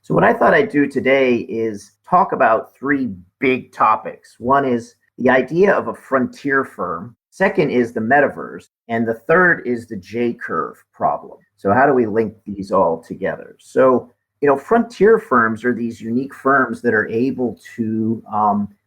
So what I thought I'd do today is talk about three big topics. One is the idea of a frontier firm. Second is the metaverse. And the third is the J-curve problem. So how do we link these all together? So, frontier firms are these unique firms that are able to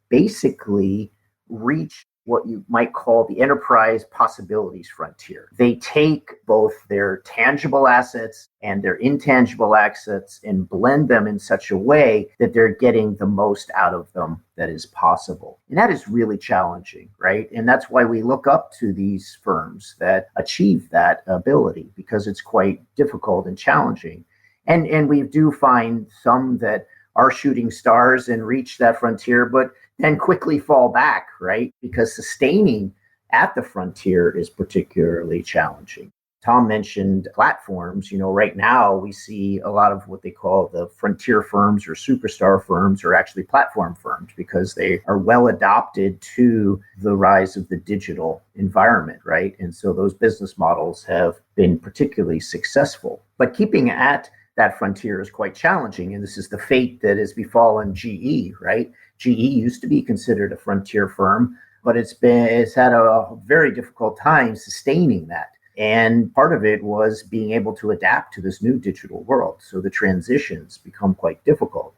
basically reach what you might call the enterprise possibilities frontier. They take both their tangible assets and their intangible assets and blend them in such a way that they're getting the most out of them that is possible. And that is really challenging, right? And that's why we look up to these firms that achieve that ability, because it's quite difficult and challenging. And we do find some that are shooting stars and reach that frontier, but then quickly fall back, right? Because sustaining at the frontier is particularly challenging. Tom mentioned platforms. Right now we see a lot of what they call the frontier firms or superstar firms are actually platform firms because they are well adopted to the rise of the digital environment, right? And so those business models have been particularly successful. But keeping at that frontier is quite challenging. And this is the fate that has befallen GE, right? GE used to be considered a frontier firm, but it's had a very difficult time sustaining that. And part of it was being able to adapt to this new digital world. So the transitions become quite difficult.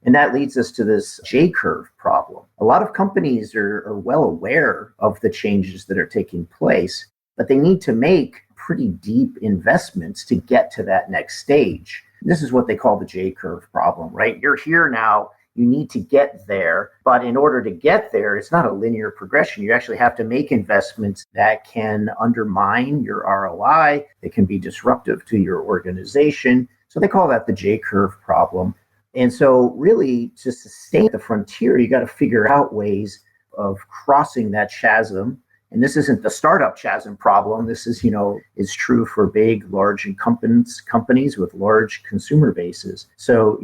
And that leads us to this J-curve problem. A lot of companies are well aware of the changes that are taking place, but they need to make pretty deep investments to get to that next stage. This is what they call the J-curve problem, right? You're here now, you need to get there, but in order to get there, it's not a linear progression. You actually have to make investments that can undermine your ROI, that can be disruptive to your organization. So they call that the J-curve problem. And so really to sustain the frontier, you got to figure out ways of crossing that chasm. And this isn't the startup chasm problem. This is true for big, large companies with large consumer bases. So,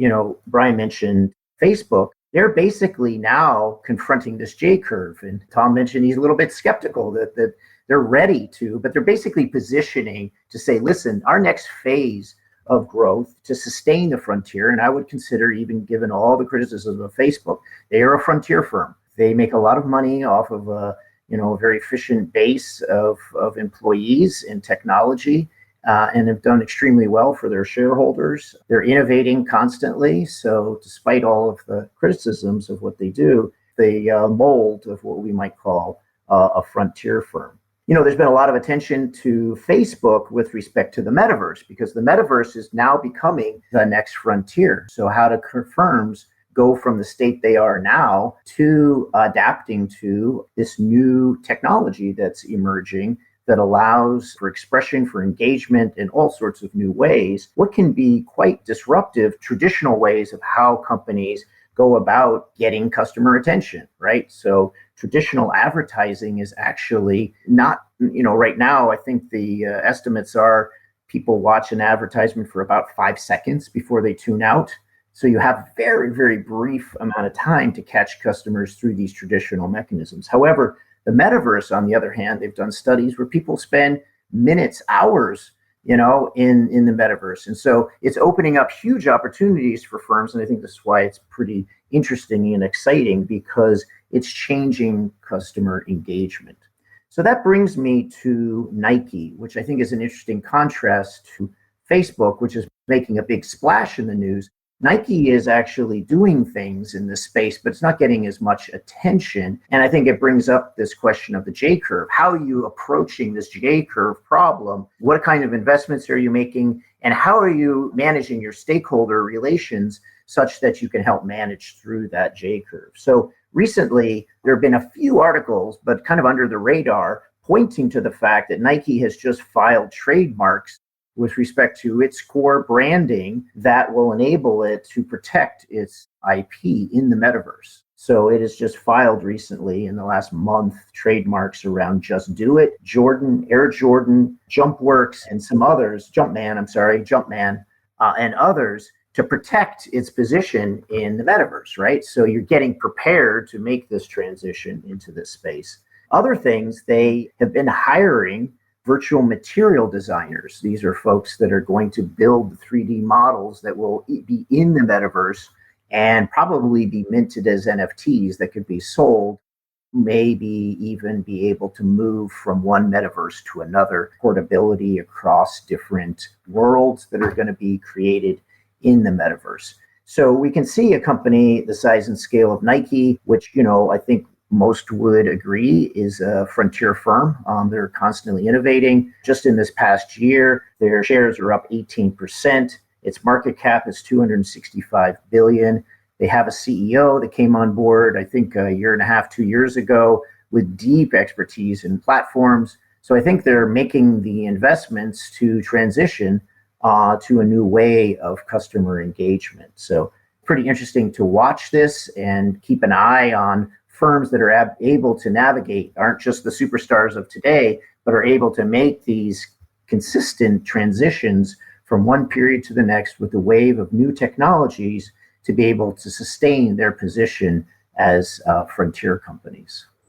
Brian mentioned Facebook. They're basically now confronting this J-curve. And Tom mentioned he's a little bit skeptical that they're ready to, but they're basically positioning to say, listen, our next phase of growth to sustain the frontier, and I would consider, even given all the criticism of Facebook, they are a frontier firm. They make a lot of money off of a very efficient base of employees in technology, and have done extremely well for their shareholders. They're innovating constantly. So despite all of the criticisms of what they do, they mold of what we might call a frontier firm. There's been a lot of attention to Facebook with respect to the metaverse, because the metaverse is now becoming the next frontier. So how do firms go from the state they are now to adapting to this new technology that's emerging that allows for expression, for engagement in all sorts of new ways? What can be quite disruptive traditional ways of how companies go about getting customer attention, right? So traditional advertising is actually not, right now, I think the estimates are people watch an advertisement for about 5 seconds before they tune out. So you have very, very brief amount of time to catch customers through these traditional mechanisms. However, the metaverse, on the other hand, they've done studies where people spend minutes, hours, in the metaverse. And so it's opening up huge opportunities for firms. And I think that's why it's pretty interesting and exciting, because it's changing customer engagement. So that brings me to Nike, which I think is an interesting contrast to Facebook, which is making a big splash in the news. Nike is actually doing things in this space, but it's not getting as much attention. And I think it brings up this question of the J-curve. How are you approaching this J-curve problem? What kind of investments are you making? And how are you managing your stakeholder relations such that you can help manage through that J-curve? So recently, there have been a few articles, but kind of under the radar, pointing to the fact that Nike has just filed trademarks with respect to its core branding that will enable it to protect its IP in the metaverse. So it has just filed recently in the last month trademarks around Just Do It, Jordan, Air Jordan, JumpWorks, and some others, Jumpman, and others, to protect its position in the metaverse, right? So you're getting prepared to make this transition into this space. Other things, they have been hiring virtual material designers. These are folks that are going to build 3D models that will be in the metaverse and probably be minted as NFTs that could be sold, maybe even be able to move from one metaverse to another, portability across different worlds that are going to be created in the metaverse. So we can see a company the size and scale of Nike, which, I think most would agree is a frontier firm. They're constantly innovating. Just in this past year, their shares are up 18%. Its market cap is $265 billion. They have a CEO that came on board, I think, a year and a half, 2 years ago, with deep expertise in platforms. So I think they're making the investments to transition to a new way of customer engagement. So pretty interesting to watch this and keep an eye on firms that are able to navigate, aren't just the superstars of today, but are able to make these consistent transitions from one period to the next with a wave of new technologies to be able to sustain their position as frontier companies.